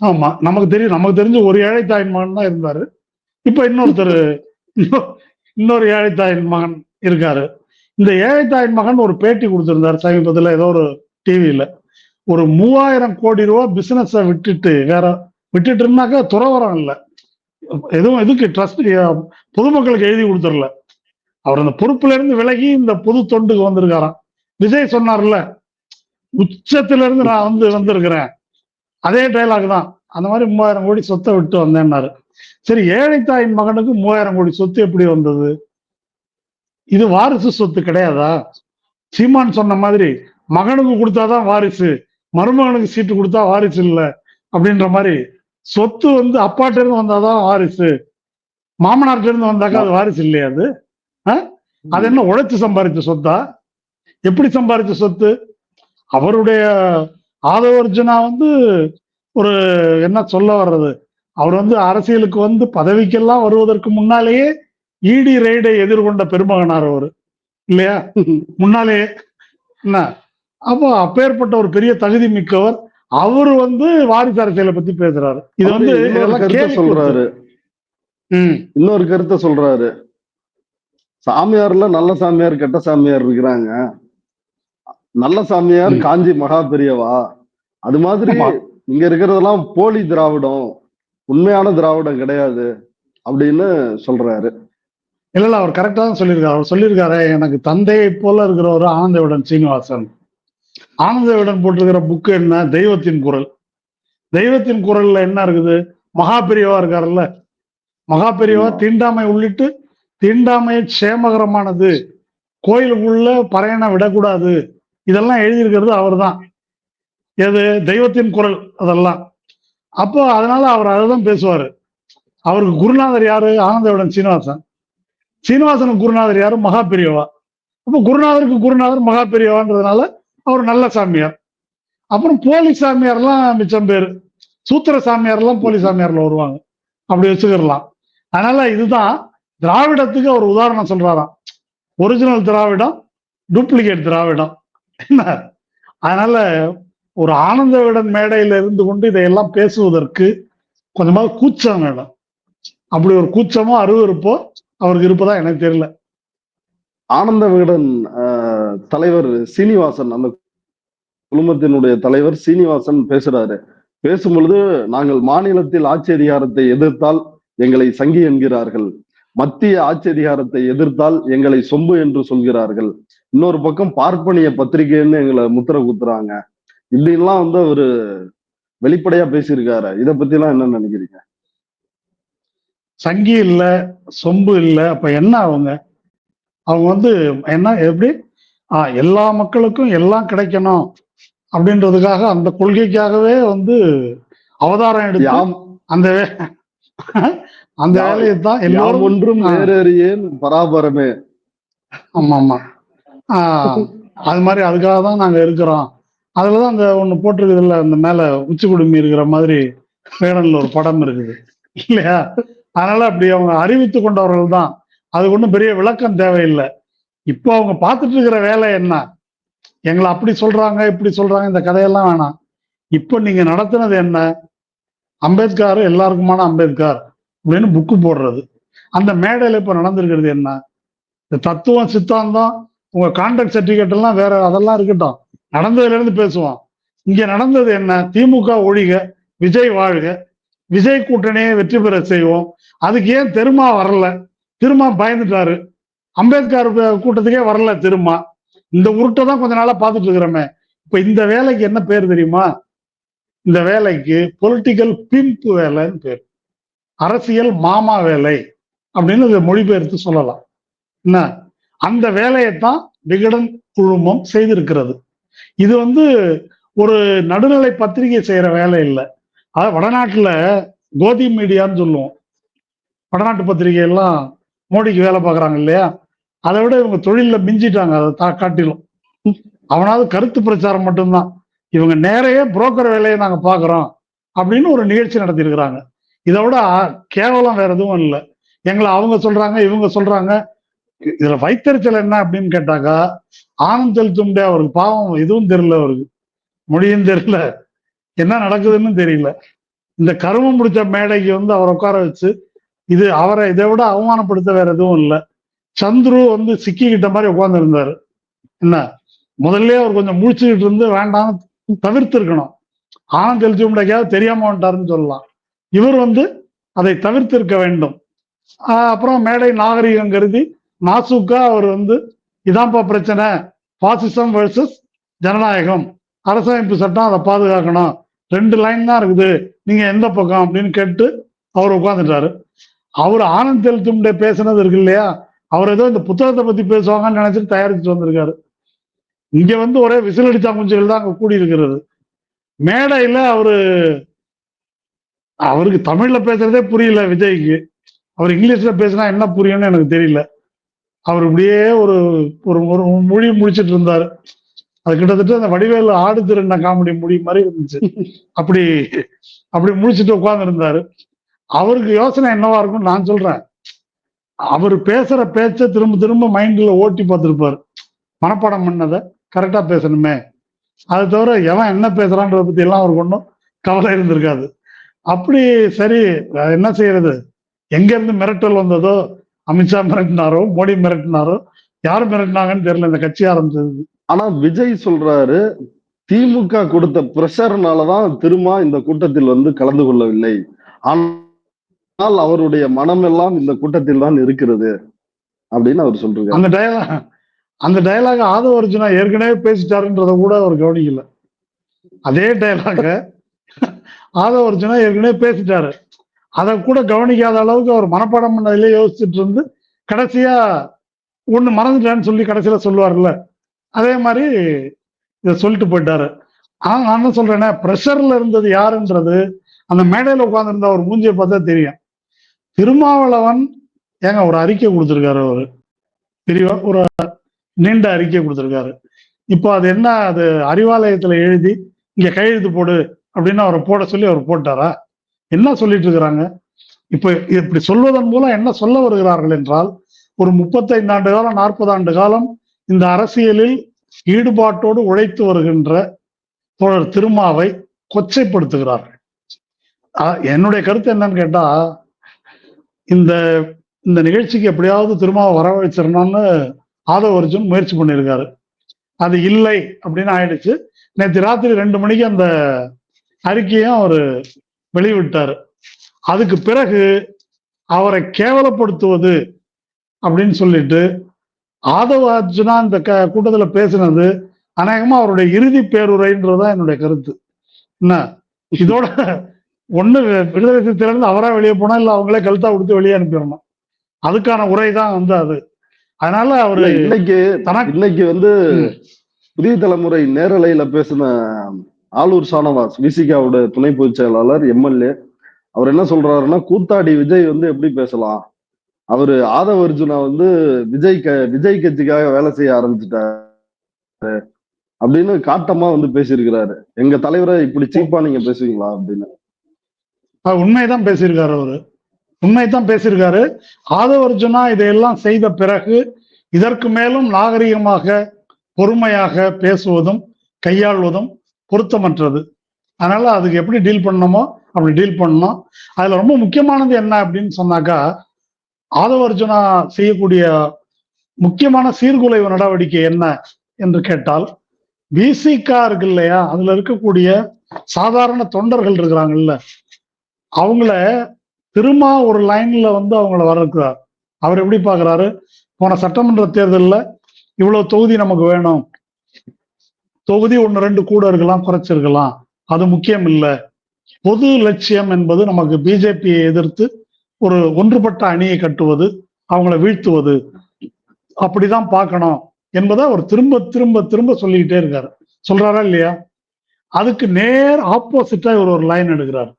ஆமா, நமக்கு தெரிஞ்சு ஒரு ஏழை தாயின் மகன் தான் இருந்தாரு. இப்ப இன்னொரு ஏழை தாயின் மகன் இருக்காரு. இந்த ஏழை தாயின் மகன் ஒரு பேட்டி கொடுத்திருந்தாரு சமீபத்துல ஏதோ ஒரு டிவியில. ஒரு 3000 கோடி ரூபாய் பிசினஸ விட்டுட்டுனாக்கா துறவரம் இல்லை, எதுவும் இதுக்கு ட்ரஸ்ட் பொதுமக்களுக்கு எழுதி கொடுத்துடல. அவர் அந்த பொறுப்புல இருந்து விலகி இந்த பொது தொண்டுக்கு வந்திருக்காராம். விஜய் சொன்னார்ல, உச்சத்துல இருந்து நான் வந்திருக்கிறேன், அதே டைலாக் தான். அந்த மாதிரி 3000 கோடி சொத்தை விட்டு வந்தேன்னாரு. சரி, ஏழை தாயின் மகனுக்கு 3000 கோடி சொத்து எப்படி வந்தது? இது வாரிசு சொத்து கிடையாதா? சீமான் சொன்ன மாதிரி மகனுக்கு கொடுத்தாதான் வாரிசு, மருமகனுக்கு சீட்டு கொடுத்தா வாரிசு இல்லை அப்படின்ற மாதிரி சொத்து அப்பாட்ட இருந்து வந்தாதான் வாரிசு, மாமனார்ட்ட இருந்து வந்தாக்கா அது வாரிசு இல்லையா? அது என்ன உழைச்சு சம்பாதிச்ச சொத்தா? எப்படி சம்பாதிச்ச சொத்து? அவருடைய ஆதவ அர்ஜுனா ஒரு என்ன சொல்ல வர்றது, அவர் அரசியலுக்கு பதவிக்கெல்லாம் வருவதற்கு முன்னாலேயே இடி ரெய்டை எதிர்கொண்ட பெருமகனார் அவர் இல்லையா? முன்னாலே என்ன. அப்போ அப்பேற்பட்ட ஒரு பெரிய தகுதி மிக்கவர் அவரு வாரிசு அரசியலை பத்தி பேசுறாரு. இது சொல்றாரு. இன்னொரு கருத்தை சொல்றாரு, சாமியார்ல நல்ல சாமியார் கெட்ட சாமியார் இருக்கிறாங்க. நல்ல சாமியார் காஞ்சி மகா பெரியவா, அது மாதிரி இங்க இருக்கிறதெல்லாம் போலி திராவிடம், உண்மையான திராவிடம் கிடையாது அப்படின்னு சொல்றாரு. இல்ல, அவர் கரெக்டா தான் சொல்லியிருக்காரு. அவர் சொல்லியிருக்காரு, எனக்கு தந்தையை போல இருக்கிறவர் ஆனந்த விகடன் சீனிவாசன். ஆனந்த விகடன் போட்டிருக்கிற புக்கு என்ன? தெய்வத்தின் குரல். தெய்வத்தின் குரல்ல என்ன இருக்குது? மகா பெரியவா இருக்காருல்ல, மகா பெரியவா தீண்டாமை உள்ளிட்டு தீண்டாமை சேமகரமானது, கோயிலுக்குள்ள பறையனை விடக்கூடாது, இதெல்லாம் எழுதியிருக்கிறது அவர் தான். எது? தெய்வத்தின் குரல் அதெல்லாம். அப்போ அதனால அவர் அதைதான் பேசுவாரு. அவருக்கு குருநாதர் யாரு? ஆனந்தவிடன் சீனிவாசன். சீனிவாசனுக்கு குருநாதர் யாரு? மகா பெரியவா. அப்போ குருநாதருக்கு குருநாதர் மகா பெரியவான்றதுனால அவர் நல்ல சாமியார். அப்புறம் போலி சாமியார்லாம் மிச்சம் பேரு, சூத்திர சாமியார்லாம் போலி சாமியார்ல வருவாங்க, அப்படி வச்சுக்கலாம். அதனால இதுதான் திராவிடத்துக்கு அவர் உதாரணம் சொல்றாராம். ஒரிஜினல் திராவிடம், டூப்ளிகேட் திராவிடம் என்ன. அதனால ஒரு ஆனந்த விடன் மேடையில இருந்து கொண்டு இதையெல்லாம் பேசுவதற்கு கொஞ்சமாக கூச்சம் வேணும். அப்படி ஒரு கூச்சமோ அருவருப்போ அவருக்கு இருப்பதா எனக்கு தெரியல. ஆனந்த விகடன் தலைவர் சீனிவாசன், அந்த குழுமத்தினுடைய தலைவர் சீனிவாசன் பேசுறாரு. பேசும் பொழுது, நாங்கள் மாநிலத்தில் ஆட்சி அதிகாரத்தை எதிர்த்தால் எங்களை சங்கி என்கிறார்கள், மத்திய ஆட்சி அதிகாரத்தை எதிர்த்தால் எங்களை சொம்பு என்று சொல்கிறார்கள், இன்னொரு பக்கம் பார்ப்பனிய பத்திரிகைன்னு எங்களை முத்திர குத்துறாங்க, இப்படிலாம் வந்து அவரு வெளிப்படையா பேசியிருக்காரு. இத பத்தி எல்லாம் என்ன நினைக்கிறீங்க? சங்கி இல்ல, சொம்பு இல்ல, அப்ப என்ன அவங்க வந்து என்ன, எப்படி எல்லா மக்களுக்கும் எல்லாம் கிடைக்கணும் அப்படின்றதுக்காக, அந்த கொள்கைக்காகவே வந்து அவதாரம் எடுத்து அந்த அந்த வேலையை தான் எல்லோரும் ஒன்றும் வேறறியேன் பராபரமே. ஆமா ஆமா, அது மாதிரி அதுக்காக தான் நாங்க இருக்கிறோம். அதுலதான் அந்த ஒண்ணு போட்டிருக்குது இல்ல, அந்த மேல உச்சி குடுமி இருக்கிற மாதிரி வேடன்ல ஒரு படம் இருக்குது இல்லையா. அதனால அப்படி அவங்க அறிவித்து கொண்டவர்கள் தான். அதுக்கு ஒன்றும் பெரிய விளக்கம் தேவையில்லை. இப்போ அவங்க பார்த்துட்டு இருக்கிற வேலை என்ன? எங்களை அப்படி சொல்றாங்க இப்படி சொல்றாங்க, இந்த கதையெல்லாம் வேணாம். இப்போ நீங்க நடத்துனது என்ன? அம்பேத்கர் எல்லாருக்குமான அம்பேத்கர் அப்படின்னு புக்கு போடுறது. அந்த மேடையில இப்ப நடந்திருக்கிறது என்ன? இந்த தத்துவம் சித்தாந்தம் உங்க கான்ட்ராக்ட் சர்டிபிகேட் எல்லாம் வேற, அதெல்லாம் இருக்கட்டும், நடந்ததுல இருந்து பேசுவோம். இங்க நடந்தது என்ன? திமுக ஒழிக, விஜய் வாழ்க, விஜய் கூட்டணியை வெற்றி பெற செய்வோம். அதுக்கு ஏன் திருமா வரல? திருமா பயந்துட்டாரு, அம்பேத்கர் கூட்டத்துக்கே வரல திருமா. இந்த உருட்டை தான் கொஞ்ச நாளா பார்த்துட்டு இருக்கிறோமே. இப்ப இந்த வேலைக்கு என்ன பேர் தெரியுமா? இந்த வேலைக்கு பொலிட்டிக்கல் பிம்ப் வேலைன்னு பேர், அரசியல் மாமா வேலை அப்படின்னு மொழிபெயர்த்து சொல்லலாம். என்ன, அந்த வேலையைத்தான் விகடன் குழுமம் செய்திருக்கிறது. இது வந்து ஒரு நடுநிலை பத்திரிகை செய்யற வேலை இல்லை. அதாவது வடநாட்டுல கோதி மீடியான்னு சொல்லுவோம், வடநாட்டு பத்திரிகை எல்லாம் மோடிக்கு வேலை பார்க்குறாங்க இல்லையா, அதை விட இவங்க தொழில மிஞ்சிட்டாங்க. அதை காட்டிலும் அவனாவது கருத்து பிரச்சாரம் மட்டும்தான். இவங்க நேரையே புரோக்கர் வேலையை நாங்க பாக்குறோம் அப்படின்னு ஒரு நிகழ்ச்சி நடத்திருக்கிறாங்க. இதை விட கேவலம் வேற எதுவும் இல்லை. எங்களை அவங்க சொல்றாங்க இவங்க சொல்றாங்க. இதுல வைத்தறிச்சல் என்ன அப்படின்னு கேட்டாக்கா, ஆனந்த் செலுத்தும்டே அவருக்கு பாவம் எதுவும் தெரியல, அவருக்கு மொழியும் தெரியல, என்ன நடக்குதுன்னு தெரியல. இந்த கருமம் முடிச்ச மேடைக்கு வந்து அவரை உட்கார வச்சு இது அவரை இதை விட அவமானப்படுத்த வேற எதுவும் இல்லை. சந்துரு வந்து சிக்கிக்கிட்ட மாதிரி உட்கார்ந்து இருந்தாரு. என்ன, முதல்ல அவர் கொஞ்சம் முழிச்சுக்கிட்டு இருந்து வேண்டாம் தவிர்த்து இருக்கணும். ஆனந்த் செலுத்தும்டையாவது தெரியாம வந்துட்டாருன்னு சொல்லலாம். இவர் வந்து அதை தவிர்த்து இருக்க வேண்டும். அப்புறம் மேடை நாகரிகம் கருதி நாசுக்கா அவர் வந்து இதான்ப்பா பிரச்சனை, பாசிசம் வெர்சஸ் ஜனநாயகம், அரசமைப்பு சட்டம் அதை பாதுகாக்கணும், 2 லைன் தான் இருக்குது, நீங்க எந்த பக்கம் அப்படின்னு கேட்டு அவர் உட்கார்ந்துட்டாரு. அவர் ஆனந்த் செலுத்தும்டே பேசுனது இருக்கு இல்லையா, அவர் ஏதோ இந்த புத்தகத்தை பத்தி பேசுவாங்கன்னு நினைச்சிட்டு தயாரிச்சுட்டு வந்திருக்காரு. இங்க வந்து ஒரே விசில் அடிச்சா குஞ்சுகள் தான் அங்க கூடி இருக்கிறது. மேடையில அவருக்கு தமிழ்ல பேசுறதே புரியல விஜய்க்கு. அவர் இங்கிலீஷ்ல பேசினா என்ன புரியும்னு எனக்கு தெரியல. அவர் இப்படியே ஒரு ஒரு மொழி முடிச்சிட்டு இருந்தாரு. அது கிட்டத்தட்ட அந்த வடிவேலு ஆடு திருண்ண காமெடி மொழி மாதிரி இருந்துச்சு. அப்படி அப்படி முடிச்சுட்டு உட்கார்ந்து இருந்தாரு. அவருக்கு யோசனை என்னவா இருக்கும்னு நான் சொல்றேன். அவர் பேசுற பேச்ச திரும்ப திரும்ப மைண்ட்ல ஓட்டி பார்த்திருப்பாரு. மனப்பாடம் பண்ணதை கரெக்டா பேசணுமே, அதை தவிர எவன் என்ன பேசுறான்றத பத்தி எல்லாம் அவருக்கு ஒன்றும் கவலை இருந்திருக்காது. அப்படி சரி என்ன செய்யறது, எங்க இருந்து மிரட்டல் வந்ததோ, அமித்ஷா மிரட்டினாரோ மோடி மிரட்டினாரோ, யாரும் மிரட்டினாங்கன்னு தெரியல இந்த கட்சி ஆரம்பிச்சது. ஆனா விஜய் சொல்றாரு, திமுக கொடுத்த பிரஷர்னாலதான் திருமா இந்த கூட்டத்தில் வந்து கலந்து கொள்ளவில்லை, ஆனால் அவருடைய மனம் எல்லாம் இந்த கூட்டத்தில் தான் இருக்கிறது அப்படின்னு அவர் சொல்றாரு. அந்த டயலாக் ஆதவ அர்ஜுனா ஏற்கனவே பேசிட்டாருன்றத கூட அவர் கவனிக்கல. அதே டயலாக ஆதவ அர்ஜுனா ஏற்கனவே பேசிட்டாரு. அதை கூட கவனிக்காத அளவுக்கு அவர் மனப்பாடம் பண்ணதிலே யோசிச்சுட்டு இருந்து கடைசியா ஒண்ணு மறந்துட்டான்னு சொல்லி கடைசியில சொல்லுவார்ல, அதே மாதிரி இதை சொல்லிட்டு போயிட்டாரு. ஆனா நான் என்ன சொல்றேன்னா, பிரஷர்ல இருந்தது யாருன்றது அந்த மேடையில உட்கார்ந்துருந்த ஒரு மூஞ்சியை பார்த்தா தெரியும். திருமாவளவன் ஏங்க ஒரு அறிக்கை கொடுத்திருக்காரு, ஒரு நீண்ட அறிக்கை கொடுத்திருக்காரு. இப்போ அது என்ன, அது அறிவாலயத்துல எழுதி இங்க கையெழுத்து போடு அப்படின்னு அவரை போட சொல்லி அவர் போட்டாரா? என்ன சொல்லிட்டு இருக்கிறாங்க? இப்ப இப்படி சொல்வதன் மூலம் என்ன சொல்ல வருகிறார்கள் என்றால், ஒரு 35 ஆண்டு காலம் 40 ஆண்டு காலம் இந்த அரசியலில் ஈடுபாட்டோடு உழைத்து வருகின்ற தோழர் திருமாவை கொச்சைப்படுத்துகிறார்கள். என்னுடைய கருத்து என்னன்னு கேட்டா, இந்த இந்த நிகழ்ச்சிக்கு எப்படியாவது திருமாவை வரவழைச்சிடணும்னு ஆதவ அர்ஜுன் முயற்சி பண்ணியிருக்காரு. அது இல்லை அப்படின்னு ஆயிடுச்சு. நேற்று ராத்திரி 2 மணிக்கு அந்த அறிக்கையும் அவர் வெளியிட்டாரு. அதுக்கு பிறகு அவரை கேவலப்படுத்துவது அப்படின்னு சொல்லிட்டு ஆதவ அர்ஜுனா இந்த கூட்டத்துல பேசினது அநேகமா அவருடைய இறுதி பேருரைன்றதுதான் என்னுடைய கருத்து. என்ன இதோட ஒண்ணு விடுதலை சிறுத்தைகள் அவரா வெளியே போனா இல்ல அவங்களே கழுத்தா கொடுத்து வெளியே அனுப்பிடணும். அதுக்கான உரை தான் அது. அதனால அவரு இன்னைக்கு வந்து புதிய தலைமுறை நேரலையில பேசின ஆலூர் ஷானவாஸ், விசிகாவோட துணை பொதுச் செயலாளர், எம்எல்ஏ, அவர் என்ன சொல்றாருன்னா, கூத்தாடி விஜய் வந்து எப்படி பேசலாம், அவரு ஆதவ அர்ஜுனா வந்து விஜய் கட்சிக்காக வேலை செய்ய ஆரம்பிச்சுட்டாரு அப்படின்னு காட்டமா வந்து பேசியிருக்கிறாரு. எங்க தலைவரை இப்படி சீப்பா நீங்க பேசுவீங்களா அப்படின்னு. உண்மைதான் பேசியிருக்காரு, அவரு உண்மைதான் பேசியிருக்காரு. ஆதவ அர்ஜுனா இதையெல்லாம் செய்த பிறகு இதற்கு மேலும் நாகரிகமாக பொறுமையாக பேசுவதும் கையாள்வதும் பொருத்தமற்றது. அதனால அதுக்கு எப்படி டீல் பண்ணணுமோ அப்படி டீல் பண்ணணும். அதுல ரொம்ப முக்கியமானது என்ன அப்படின்னு சொன்னாக்கா, ஆதவ அர்ஜுனா செய்யக்கூடிய முக்கியமான சீர்குலைவு நடவடிக்கை என்ன என்று கேட்டால், விசிகா இருக்கு இல்லையா, அதுல இருக்கக்கூடிய சாதாரண தொண்டர்கள் இருக்கிறாங்கல்ல, அவங்கள திரும்ப ஒரு லைன்ல வந்து அவங்கள வரக்கிறார். அவர் எப்படி பாக்குறாரு, போன சட்டமன்ற தேர்தலில் இவ்வளவு தொகுதி நமக்கு வேணும், தொகுதி 1-2 கூட இருக்கலாம், குறைச்சிருக்கலாம், அது முக்கியம் இல்லை, பொது லட்சியம் என்பது நமக்கு பிஜேபியை எதிர்த்து ஒரு ஒன்றுபட்ட அணியை கட்டுவது, அவங்கள வீழ்த்துவது, அப்படிதான் பார்க்கணும் என்பதை அவர் திரும்ப திரும்ப திரும்ப சொல்லிக்கிட்டே இருக்காரு. சொல்றாரா இல்லையா? அதுக்கு நேர் ஆப்போசிட்டா இவர் ஒரு லைன் எடுக்கிறார்.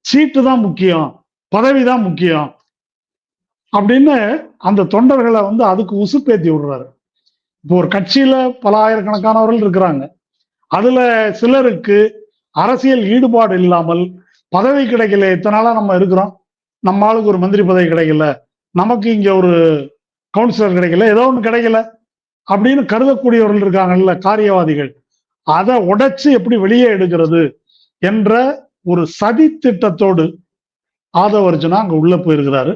சீட்டு தான் முக்கியம், பதவிதான் முக்கியம் அப்படின்னு அந்த தொண்டர்களை வந்து அதுக்கு உசுப்பேத்தி விடுறாரு. இப்போ ஒரு கட்சியில பல ஆயிரக்கணக்கானவர்கள் இருக்கிறாங்க. அதுல சிலருக்கு அரசியல் ஈடுபாடு இல்லாமல் பதவி கிடைக்கல, இத்தனை நாளா நம்ம இருக்கிறோம், நம்ம ஆளுக்கு ஒரு மந்திரி பதவி கிடைக்கல, நமக்கு இங்க ஒரு கவுன்சிலர் கிடைக்கல, ஏதோ ஒண்ணு கிடைக்கல அப்படின்னு கருதக்கூடியவர்கள் இருக்காங்கல்ல, காரியவாதிகள், அதை உடைச்சு எப்படி வெளியே எடுக்கிறது என்ற ஒரு சதி திட்டத்தோடு ஆதவ அர்ஜுனா அங்க உள்ள போயிருக்கிறாரு.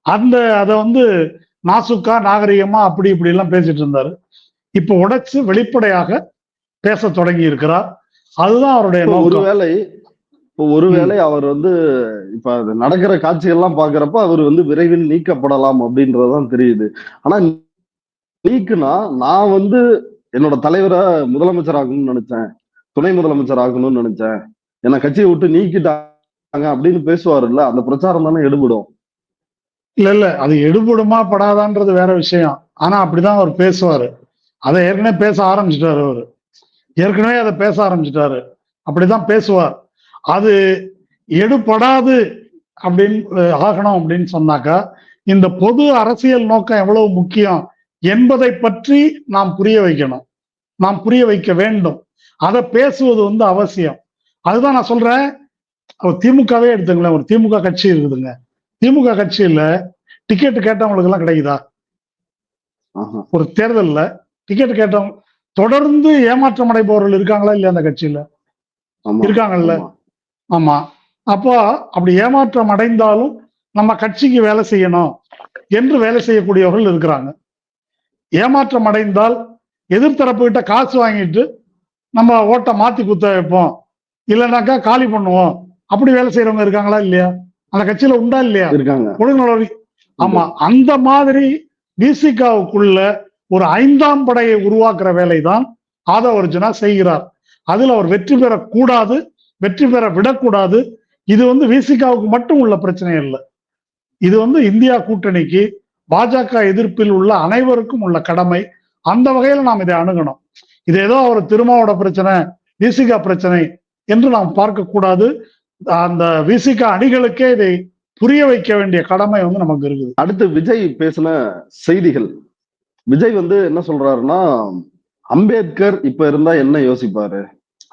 அதை வந்து நாசுக்கா நாகரிகமா அப்படி இப்படி எல்லாம் பேசிட்டு இருந்தாரு. இப்ப உடைச்சு வெளிப்படையாக பேச தொடங்கி இருக்கிறார். அதுதான் அவருடைய ஒருவேளை அவர் வந்து இப்ப நடக்கிற காட்சிகள்லாம் பாக்குறப்ப அவர் வந்து விரைவில் நீக்கப்படலாம் அப்படின்றதுதான் தெரியுது. ஆனா நீக்குனா, நான் வந்து என்னோட தலைவரை முதலமைச்சர் ஆகணும்னு நினைச்சேன், துணை முதலமைச்சர் ஆகணும்னு நினைச்சேன், என்னை கட்சியை விட்டு நீக்கிட்டாங்க அப்படின்னு பேசுவாருல்ல, அந்த பிரச்சாரம் தானே எடுபடும். இல்ல அது எடுபடுமா படாதான்றது வேற விஷயம். ஆனா அப்படிதான் அவர் பேசுவாரு. அதை ஏற்கனவே பேச ஆரம்பிச்சுட்டாரு. அவரு ஏற்கனவே அதை பேச ஆரம்பிச்சுட்டாரு. அப்படிதான் பேசுவார். அது எடுபடாது அப்படின்னு ஆகணும் அப்படின்னு சொன்னாக்கா, இந்த பொது அரசியல் நோக்கம் எவ்வளவு முக்கியம் என்பதை பற்றி நாம் புரிய வைக்கணும், நாம் புரிய வைக்க வேண்டும். அதை பேசுவது வந்து அவசியம். அதுதான் நான் சொல்றேன். திமுகவே எடுத்துங்களேன், ஒரு திமுக கட்சி இருக்குதுங்க. திமுக கட்சியில டிக்கெட் கேட்டவங்களுக்கு எல்லாம் கிடைக்குதா? ஒரு தேர்தல்ல டிக்கெட் கேட்டவங்க தொடர்ந்து ஏமாற்றம் அடைபவர்கள் இருக்காங்களா இல்லையா அந்த கட்சியில? இருக்காங்கல்ல. ஆமா. அப்போ அப்படி ஏமாற்றம் அடைந்தாலும் நம்ம கட்சிக்கு வேலை செய்யணும் என்று வேலை செய்யக்கூடியவர்கள் இருக்கிறாங்க. ஏமாற்றம் அடைந்தால் எதிர்த்தரப்பு கிட்ட காசு வாங்கிட்டு நம்ம ஓட்டை மாத்தி குத்த வைப்போம், இல்லைனாக்கா காலி பண்ணுவோம், அப்படி வேலை செய்யறவங்க இருக்காங்களா இல்லையா? அந்த கட்சியில உண்டா இல்லையா? ஒழுங்கு. ஆமா. அந்த மாதிரி விசிகாவுக்குள்ள ஒரு 5ஆம் படையை உருவாக்குற வேலைதான் ஆதவ அர்ஜுனா செய்கிறார். அதில் அவர் வெற்றி பெறக்கூடாது, வெற்றி பெற விடக்கூடாது. இது விசிகாவுக்கு மட்டும் உள்ள பிரச்சனை இல்லை. இது இந்தியா கூட்டணிக்கு பாஜக எதிர்ப்பில் உள்ள அனைவருக்கும் உள்ள கடமை. அந்த வகையில நாம் இதை அணுகணும். இது ஏதோ அவர் திருமாவோட பிரச்சனை, விசிகா பிரச்சனை என்று நாம் பார்க்க கூடாது. அந்த விசிகா அணிகளுக்கே இதை புரிய வைக்க வேண்டிய கடமை நமக்கு இருக்குது. அடுத்து விஜய் பேசின செய்திகள். விஜய் என்ன சொல்றாருன்னா, அம்பேத்கர் இப்ப இருந்தா என்ன யோசிப்பாரு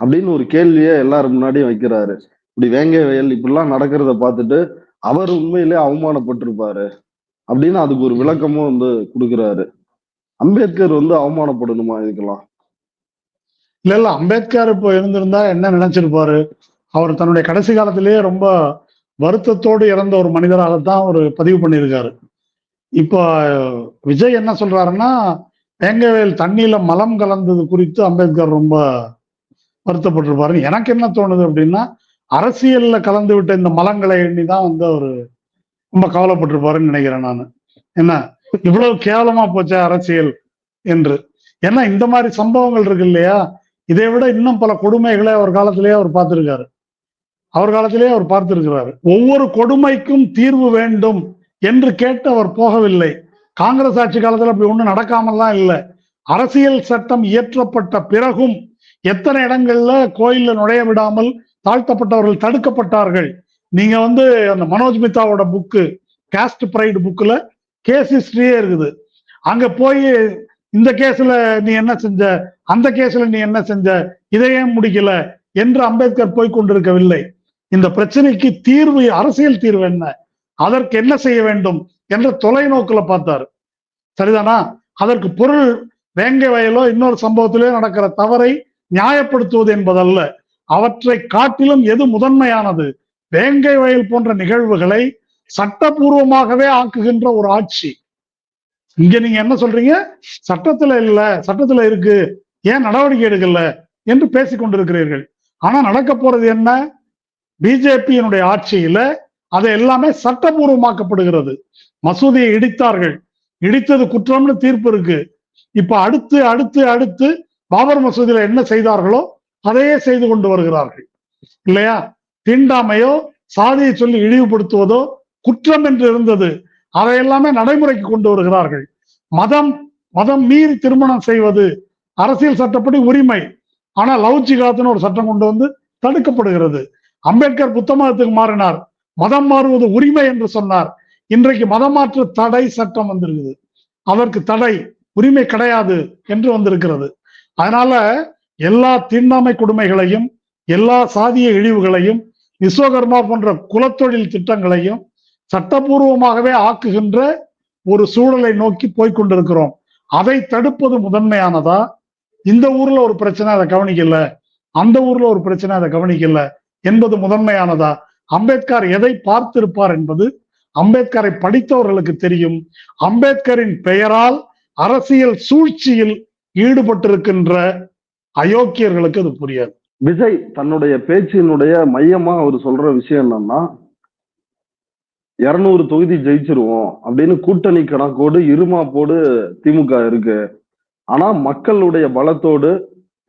அப்படின்னு ஒரு கேள்வியை எல்லாரும் முன்னாடியும் வைக்கிறாரு. இப்படி வேங்கை வயல் இப்படிலாம் நடக்கிறத பார்த்துட்டு அவர் உண்மையிலே அவமானப்பட்டிருப்பாரு அப்படின்னு அதுக்கு ஒரு விளக்கமும் கொடுக்குறாரு. அம்பேத்கர் அவமானப்படணுமா இதுக்கெல்லாம்? இல்ல, அம்பேத்கர் இப்போ இருந்திருந்தா என்ன நினைச்சிருப்பாரு? அவர் தன்னுடைய கடைசி காலத்திலேயே ரொம்ப வருத்தத்தோடு இறந்த ஒரு மனிதராகத்தான் அவர் பதிவு பண்ணியிருக்காரு. இப்போ விஜய் என்ன சொல்றாருன்னா, வேங்கவேல் தண்ணியில மலம் கலந்தது குறித்து அம்பேத்கர் ரொம்ப வருத்தப்பட்டிருப்பாரு. எனக்கு என்ன தோணுது அப்படின்னா, அரசியல்ல கலந்து விட்ட இந்த மலங்களை எண்ணிதான் அவரு ரொம்ப கவலைப்பட்டிருப்பாருன்னு நினைக்கிறேன் நான். என்ன இவ்வளவு கேவலமா போச்சா அரசியல் என்று. ஏன்னா இந்த மாதிரி சம்பவங்கள் இருக்கு இல்லையா, இதை விட இன்னும் பல கொடுமைகளை அவர் காலத்திலேயே அவர் பார்த்திருக்காரு. ஒவ்வொரு கொடுமைக்கும் தீர்வு வேண்டும் என்று கேட்டு அவர் போகவில்லை. காங்கிரஸ் ஆட்சி காலத்துல அப்படி ஒண்ணு நடக்காமல்லாம் இல்லை. அரசியல் சட்டம் இயற்றப்பட்ட பிறகும் எத்தனை இடங்கள்ல கோயில்ல நுழைய விடாமல் தாழ்த்தப்பட்டவர்கள் தடுக்கப்பட்டார்கள். நீங்க அந்த மனோஜ் மித்தாவோட புக்கு காஸ்ட் பிரைட் புக்ல கேஸ் ஹிஸ்டரியே இருக்குது. அங்க போய் இந்த கேஸ்ல நீ என்ன செஞ்ச, அந்த கேஸ்ல நீ என்ன செஞ்ச, இதையே முடிக்கல என்று அம்பேத்கர் போய் கொண்டிருக்கவில்லை. இந்த பிரச்சனைக்கு தீர்வு, அரசியல் தீர்வு என்ன, அதற்கு என்ன செய்ய வேண்டும் என்ற தொலைநோக்குல பார்த்தாரு. சரிதானா? அதற்கு பொருள் வேங்கை வயலோ இன்னொரு சம்பவத்திலே நடக்கிற தவறை நியாயப்படுத்துவது என்பதல்ல. அவற்றை காட்டிலும் எது முதன்மையானது? வேங்கை வயல் போன்ற நிகழ்வுகளை சட்டபூர்வமாகவே ஆக்குகின்ற ஒரு ஆட்சி. இங்க நீங்க என்ன சொல்றீங்க? சட்டத்துல இல்ல, சட்டத்துல இருக்கு, ஏன் நடவடிக்கை எடுக்கல என்று பேசிக் கொண்டிருக்கிறீர்கள். ஆனா நடக்க போறது என்ன? பிஜேபியினுடைய ஆட்சியில அது எல்லாமே சட்டபூர்வமாக்கப்படுகிறது. மசூதியை இடித்தார்கள், இடித்தது குற்றம்னு தீர்ப்பு இருக்கு. இப்ப அடுத்து அடுத்து அடுத்து பாபர் மசூதியில என்ன செய்தார்களோ அதையே செய்து கொண்டு வருகிறார்கள் இல்லையா? தீண்டாமையோ சாதியை சொல்லி இழிவுபடுத்துவதோ குற்றம் என்று இருந்தது, அதை எல்லாமே நடைமுறைக்கு கொண்டு வருகிறார்கள். மதம் மீறி திருமணம் செய்வது அரசியல் சட்டப்படி உரிமை. ஆனா லவ் ஜிகாத்னு ஒரு சட்டம் கொண்டு தடுக்கப்படுகிறது. அம்பேத்கர் புத்த மதத்துக்கு மாறினார், மதம் மாறுவது உரிமை என்று சொன்னார். இன்றைக்கு மதமாற்று தடை சட்டம் வந்திருக்குது, அதற்கு தடை, உரிமை கிடையாது என்று வந்திருக்கிறது. அதனால எல்லா தீண்டாமை கொடுமைகளையும், எல்லா சாதிய இழிவுகளையும், விஸ்வகர்மா போன்ற குலத்தொழில் திட்டங்களையும் சட்டபூர்வமாகவே ஆக்குகின்ற ஒரு சூழலை நோக்கி போய்கொண்டிருக்கிறோம். அதை தடுப்பது முதன்மையானதா? இந்த ஊர்ல ஒரு பிரச்சனை அதை கவனிக்கல, அந்த ஊர்ல ஒரு பிரச்சனை அதை கவனிக்கல என்பது முதன்மையானதா? அம்பேத்கர் எதை பார்த்திருப்பார் என்பது அம்பேத்கரை படித்தவர்களுக்கு தெரியும். அம்பேத்கரின் பெயரால் அரசியல் சூழ்ச்சியில் ஈடுபட்டிருக்கின்ற அயோக்கியர்களுக்கு அது புரியாது. விஜய் தன்னுடைய பேச்சினுடைய மையமா அவர் சொல்ற விஷயம் என்னன்னா, 200 தொகுதி ஜெயிச்சிருவோம் அப்படின்னு கூட்டணி கணக்கோடு இருமாப்போடு திமுக இருக்கு. ஆனா மக்களுடைய பலத்தோடு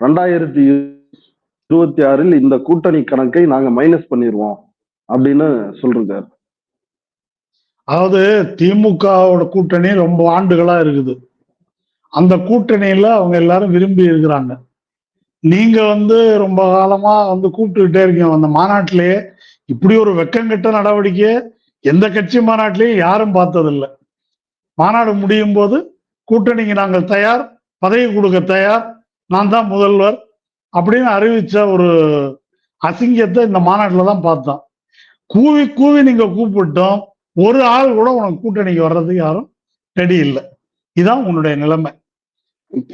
2026 இந்த கூட்டணி கணக்கை நாங்க மைனஸ் பண்ணிடுவோம் அப்படின்னு சொல்றாரு. அதாவது திமுகவோட கூட்டணி ரொம்ப ஆண்டுகளா இருக்குது. அந்த கூட்டணியில அவங்க எல்லாரும் விரும்பி இருக்கிறாங்க. நீங்க ரொம்ப காலமா கூப்பிட்டுக்கிட்டே இருக்கீங்க. அந்த மாநாட்டிலேயே இப்படி ஒரு வெக்கங்கெட்ட நடவடிக்கையை எந்த கட்சி மாநாட்டிலையும் யாரும் பார்த்ததில்லை. மாநாடு முடியும் போது கூட்டணிக்கு நாங்கள் தயார், பதவி கொடுக்க தயார், நான் தான் முதல்வர் அப்படின்னு அறிவிச்ச ஒரு அசிங்கத்தை இந்த மாநாட்டில் தான் பார்த்தோம். கூவி கூவி நீங்க கூப்பிட்டோம், ஒரு ஆள் கூட உனக்கு கூட்டணிக்கு வர்றதுக்கு யாரும் ரெடி இல்லை. இதுதான் உன்னுடைய நிலைமை.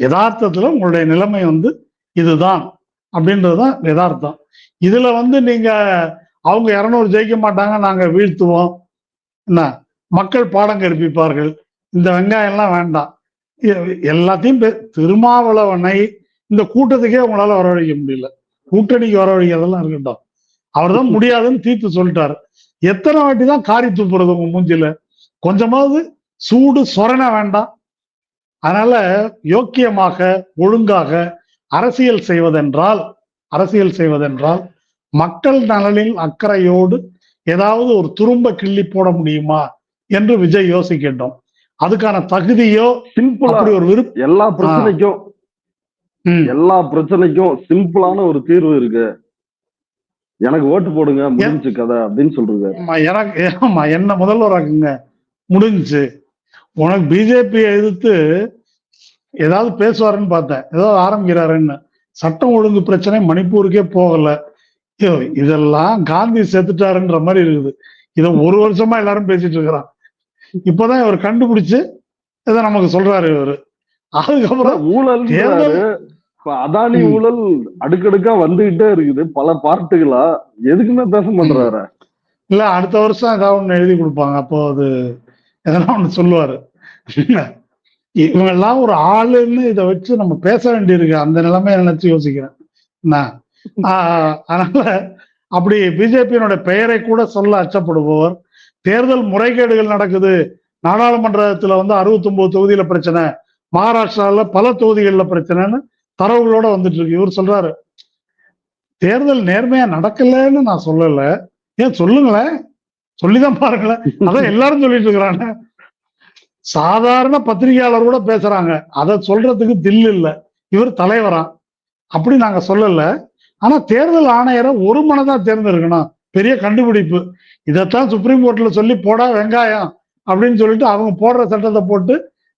யதார்த்தத்துல உங்களுடைய நிலைமை இதுதான் அப்படின்றதுதான் யதார்த்தம். இதுல நீங்க அவங்க 200 ஜெயிக்க மாட்டாங்க, நாங்க வீழ்த்துவோம், என்ன மக்கள் பாடம் கற்பிப்பார்கள், இந்த வெங்காயம் எல்லாம் வேண்டாம். எல்லாத்தையும் திருமாவளவனை இந்த கூட்டத்துக்கே உங்களால வரவழைக்க முடியல, கூட்டணிக்கு வரவழைக்கிறதெல்லாம் இருக்கட்டும், அவர் தான் முடியாதுன்னு தீர்த்து சொல்லிட்டாரு. எத்தனை வாட்டி தான் காரி துப்புறது உங்க மூஞ்சில? கொஞ்சமாவது சூடு சொரண வேண்டாம். அதனால யோக்கியமாக ஒழுங்காக அரசியல் செய்வதென்றால் மக்கள் நலனில் அக்கறையோடு ஏதாவது ஒரு துரும்ப கிள்ளி போட முடியுமா என்று விஜய் யோசிக்கட்டும். அதுக்கான தகுதியோ சிம்பிளா அப்படி ஒரு விருப்பம் எல்லா பிரச்சனைக்கும் சிம்பிளான ஒரு தீர்வு இருக்கு, எனக்கு ஓட்டு போடுங்க முடிஞ்சு கதை அப்படின்னு சொல்றது. எனக்கு என்ன முதல்வராக்குங்க முடிஞ்சு. உனக்கு பிஜேபி எதிர்த்து ஏதாவது பேசுவாருன்னு பார்த்தேன், ஏதாவது ஆரம்பிக்கிறாருன்னு. சட்டம் ஒழுங்கு பிரச்சனை மணிப்பூருக்கே போகல. இதெல்லாம் காந்தி செத்துட்டாருன்ற மாதிரி இருக்குது. இத ஒரு வருஷமா எல்லாரும் பேசிட்டு இருக்கிறான். இப்பதான் இவர் கண்டுபிடிச்சு இதை நமக்கு சொல்றாரு இவரு. அதுக்கப்புறம் ஊழல், அதானி ஊழல் அடுக்கடுக்கா வந்துகிட்டே இருக்குது பல பார்ட்டுகளா, எதுக்குமே பேச மாட்டாரு. இல்ல அடுத்த வருஷம் ஏதாவது ஒண்ணு எழுதி கொடுப்பாங்க, அப்போ அது எதனா ஒண்ணு சொல்லுவாரு. இவங்க எல்லாம் ஒரு ஆளுன்னு இதை வச்சு நம்ம பேச வேண்டியிருக்கு, அந்த நிலைமையை நினைச்சு யோசிக்கிறேன். அதனால அப்படி பிஜேபியினுடைய பெயரை கூட சொல்ல அச்சப்படுபவர், தேர்தல் முறைகேடுகள் நடக்குது, நாடாளுமன்றத்துல 69 தொகுதியில பிரச்சனை, மகாராஷ்டிரால பல தொகுதிகளில் பிரச்சனைன்னு தரவுகளோட வந்துட்டு இருக்கு. இவர் சொல்றாரு தேர்தல் நேர்மையா நடக்கலன்னு நான் சொல்லல, ஏன் சொல்லுங்களேன், சொல்லிதான் பாருங்களேன். அதான் எல்லாரும் சொல்லிட்டு இருக்கிறாங்க. சாதாரண பத்திரிகையாளர் கூட பேசுறாங்க, அதை சொல்றதுக்கு தில் இல்ல, இவர் தலைவரா. அப்படி நாங்க சொல்லல. ஆனா தேர்தல் ஆணையரை ஒரு மனதா தேர்ந்தெடுக்கணும், பெரிய கண்டுபிடிப்பு. இதைத்தான் சுப்ரீம் கோர்ட்ல சொல்லி போடா வெங்காயம் அப்படின்னு சொல்லிட்டு அவங்க போடுற சட்டத்தை போட்டு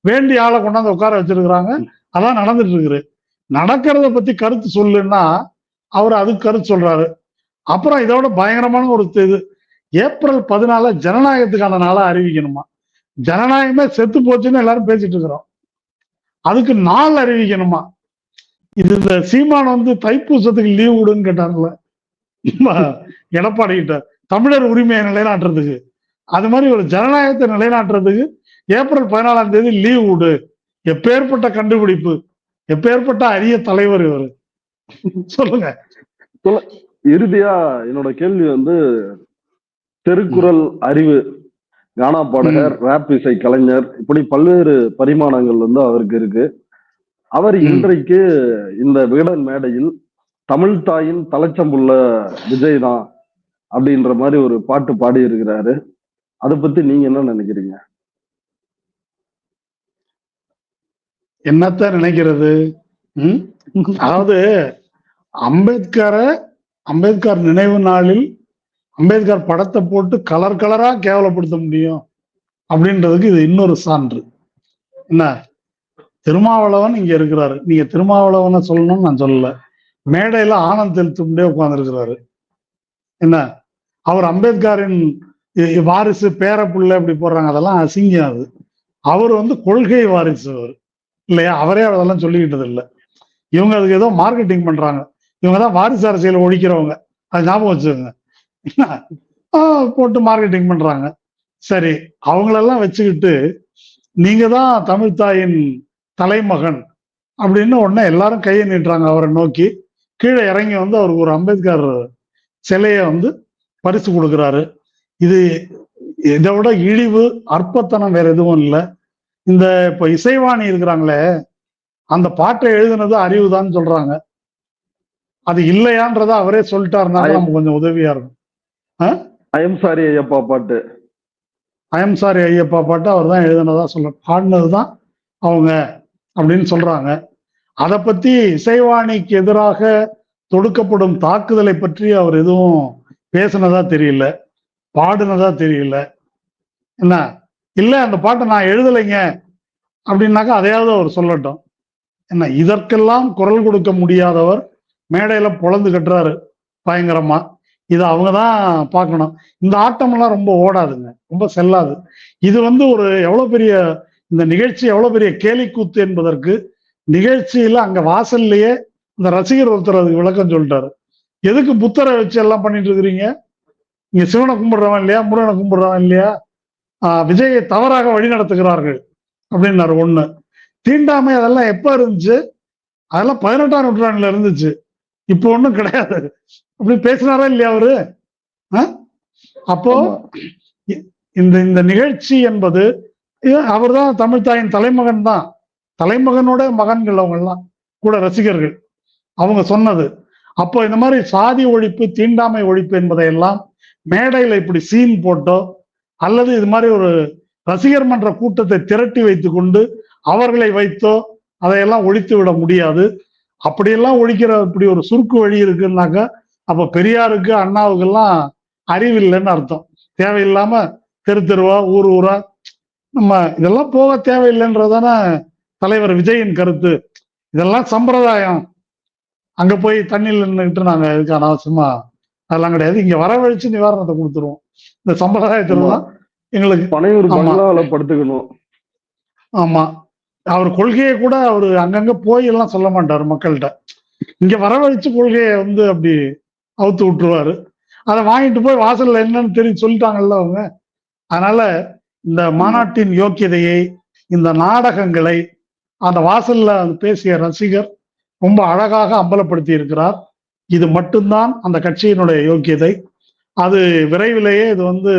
வேண்டிய ஆளை கொண்டாந்து உட்கார வச்சிருக்கிறாங்க. அதான் நடந்துட்டு இருக்குது. நடக்கிறத பத்தி கருத்து சொல்லுன்னா அவர் அதுக்கு கருத்து சொல்றாரு. அப்புறம் இதோட பயங்கரமான ஒரு இது, ஏப்ரல் 14 ஜனநாயகத்துக்கான நாளா அறிவிக்கணுமா. ஜனநாயகமே செத்து போச்சுன்னு எல்லாரும் பேசிட்டு இருக்கிறோம், அதுக்கு நாள் அறிவிக்கணுமா. இது இந்த சீமான் தைப்பூசத்துக்கு லீவ் விடுன்னு கேட்டாங்கல்ல எடப்பாடி கிட்ட, தமிழர் உரிமையை நிலைநாட்டுறதுக்கு. அது மாதிரி ஒரு ஜனநாயகத்தை நிலைநாட்டுறதுக்கு ஏப்ரல் 14 லீவ் விடு. எப்பேற்பட்ட கண்டுபிடிப்பு, எப்பேற்பட்ட அரிய தலைவர் இவரு, சொல்லுங்க. இறுதியா என்னோட கேள்வி திருக்குறள் அறிவு, கானா பாடகர், ராப் இசை கலைஞர், இப்படி பல்வேறு பரிமாணங்கள் அவருக்கு இருக்கு. அவர் இன்றைக்கு இந்த விகடன் மேடையில் தமிழ் தாயின் தலைச்சம்புள்ள விஜய் தான் அப்படின்ற மாதிரி ஒரு பாட்டு பாடி இருக்கிறாரு. அதை பத்தி நீங்க என்ன நினைக்கிறீங்க? என்னத்த நினைக்கிறது? அதாவது அம்பேத்கர் நினைவு நாளில் அம்பேத்கர் படத்தை போட்டு கலர் கலரா கேவலப்படுத்த முடியும் அப்படின்றதுக்கு இது இன்னொரு சான்று. என்ன, திருமாவளவன் இங்க இருக்கிறாரு, நீங்க திருமாவளவனை சொல்லணும்னு நான் சொல்லல, மேடையில ஆனந்த் செலுத்தும்படியே உட்கார்ந்து இருக்கிறாரு. என்ன, அவர் அம்பேத்கரின் வாரிசு, பேர பிள்ளை அப்படி போடுறாங்க, அதெல்லாம் அசிங்கம். அது அவர் கொள்கை வாரிசு அவர் இல்லையா, அவரே அதெல்லாம் சொல்லிக்கிட்டது இல்லை. இவங்க அதுக்கு ஏதோ மார்க்கெட்டிங் பண்றாங்க, இவங்க தான் வாரிசு அரசியலை ஒழிக்கிறவங்க, அது ஞாபகம் வச்சுக்கோங்க. போட்டு மார்க்கெட்டிங் பண்றாங்க. சரி, அவங்களெல்லாம் வச்சுக்கிட்டு நீங்க தான் தமிழ் தாயின் தலைமகன் அப்படின்னு உடனே எல்லாரும் கையை நீட்டுறாங்க அவரை நோக்கி. கீழே இறங்கி அவருக்கு ஒரு அம்பேத்கர் சிலையை பரிசு கொடுக்குறாரு. இது இதை விட இழிவு, அற்பத்தனம் வேற எதுவும் இல்லை. இந்த இப்ப இசைவாணி இருக்கிறாங்களே, அந்த பாட்டை எழுதுனது அறிவுதான் சொல்றாங்க. அது இல்லையான்றத அவரே சொல்லிட்டாருனால நமக்கு கொஞ்சம் உதவியா இருக்கும். ஐயம் சாரி ஐயப்பா பாட்டு, ஐயம் சாரி ஐயப்பா பாட்டு அவர் தான் எழுதுனதா பாடினதுதான் அவங்க அப்படின்னு சொல்றாங்க. அதை பத்தி இசைவாணிக்கு எதிராக தொடுக்கப்படும் தாக்குதலை பற்றி அவர் எதுவும் பேசினதா தெரியல, பாடுனதா தெரியல. என்ன இல்ல, அந்த பாட்டை நான் எழுதலைங்க அப்படின்னாக்கா அதையாவது அவர் சொல்லட்டும். என்ன, இதற்கெல்லாம் குரல் கொடுக்க முடியாதவர் மேடையில பொழந்து கட்டுறாரு பயங்கரமா. இதை அவங்கதான் பார்க்கணும். இந்த ஆட்டமெல்லாம் ரொம்ப ஓடாதுங்க, ரொம்ப செல்லாது. இது ஒரு எவ்வளவு பெரிய, இந்த நிகழ்ச்சி எவ்வளவு பெரிய கேலிக்கூத்து என்பதற்கு நிகழ்ச்சியில அங்க வாசல்லையே இந்த ரசிகர் ஒருத்தர் அதுக்கு விளக்கம் சொல்லிட்டாரு. எதுக்கு புத்தரை வச்சு எல்லாம் பண்ணிட்டு இருக்கிறீங்க, இங்க சிவனை கும்பிடுறவன் இல்லையா, முருகனை கும்பிடுறவன் இல்லையா, விஜயை தவறாக வழி நடத்துகிறார்கள் அப்படின்னாரு. ஒண்ணு, தீண்டாமை அதெல்லாம் எப்ப இருந்துச்சு, அதெல்லாம் 18ஆம் நூற்றாண்டுல இருந்துச்சு, இப்போ ஒண்ணும் கிடையாது அப்படி பேசினாரா இல்லையா அவரு? அப்போ இந்த நிகழ்ச்சி என்பது அவர் தான் தமிழ் தாயின் தலைமகன் தான், தலைமகனோட மகன்கள் அவங்க எல்லாம் கூட ரசிகர்கள் அவங்க சொன்னது. அப்போ இந்த மாதிரி சாதி ஒழிப்பு, தீண்டாமை ஒழிப்பு என்பதையெல்லாம் மேடையில இப்படி சீன் போட்டோ அல்லது இது மாதிரி ஒரு ரசிகர் மன்ற கூட்டத்தை திரட்டி வைத்துக் கொண்டு அவர்களை வைத்தோ அதையெல்லாம் ஒழித்து விட முடியாது. அப்படியெல்லாம் ஒழிக்கிற இப்படி ஒரு சுருக்கு வழி இருக்குன்னாக்கா அப்ப பெரியாருக்கு, அண்ணாவுக்கெல்லாம் அறிவில்லைன்னு அர்த்தம். தேவையில்லாம தெரு தெருவா, ஊர் ஊரா நம்ம இதெல்லாம் போக தேவையில்லைன்றதான தலைவர் விஜயின் கருத்து. இதெல்லாம் சம்பிரதாயம், அங்க போய் தண்ணியில் நின்றுட்டு நாங்க இதுக்கான அவசியமா அதெல்லாம் கிடையாது, இங்க வரவழைச்சு நிவாரணத்தை கொடுத்துருவோம். இந்த சம்பிரதாயத்துல தான் எங்களுக்கு பனையூர் பங்களாவில படுத்துக்கணும். ஆமா, அவர் கொள்கையை கூட அவரு அங்கங்க போய் எல்லாம் சொல்ல மாட்டாரு மக்கள்கிட்ட. இங்க வரவழைச்சு கொள்கையை வந்து அப்படி அவுத்து விட்டுருவாரு. அதை வாங்கிட்டு போய் வாசல்ல என்னன்னு தெரியும் சொல்லிட்டாங்கல்ல அவங்க. அதனால இந்த மாநாட்டின் யோக்கியதையை, இந்த நாடகங்களை அந்த வாசல்ல பேசிய ரசிகர் ரொம்ப அழகாக அம்பலப்படுத்தி இருக்கிறார். இது மட்டும்தான் அந்த கட்சியினுடைய யோக்கியதை. அது விரைவிலேயே இது வந்து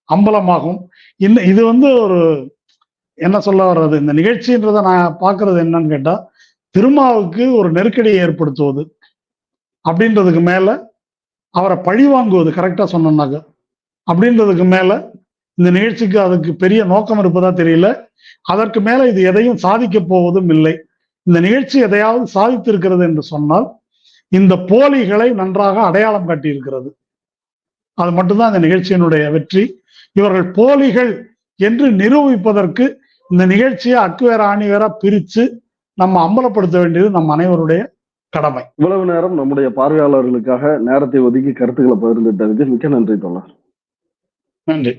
அம்பலமாகும். இது வந்து ஒரு என்ன சொல்ல வர்றது, இந்த நிகழ்ச்சின்றதை நான் பார்க்கறது என்னன்னு கேட்டா, திருமாவுக்கு ஒரு நெருக்கடியை ஏற்படுத்துவது அப்படின்றதுக்கு மேல, அவரை பழி வாங்குவது, கரெக்டா சொன்னாங்க அப்படின்றதுக்கு மேல இந்த நிகழ்ச்சிக்கு அதுக்கு பெரிய நோக்கம் இருப்பதா தெரியல. அதற்கு மேல இது எதையும் சாதிக்க போவதும் இல்லை. இந்த நிகழ்ச்சி எதையாவது சாதித்திருக்கிறது என்று சொன்னால் இந்த போலிகளை நன்றாக அடையாளம் காட்டியிருக்கிறது. அது மட்டும்தான் இந்த நிகழ்ச்சியினுடைய வெற்றி. இவர்கள் போலிகள் என்று நிரூபிப்பதற்கு இந்த நிகழ்ச்சியை அக்குவேர ஆணிவேரா பிரித்து நம்ம அம்பலப்படுத்த வேண்டியது நம் அனைவருடைய கடமை. இவ்வளவு நேரம் நம்முடைய பார்வையாளர்களுக்காக நேரத்தை ஒதுக்கி கருத்துக்களை பகிர்ந்துட்டதுக்கு மிக்க நன்றி தோழர். நன்றி.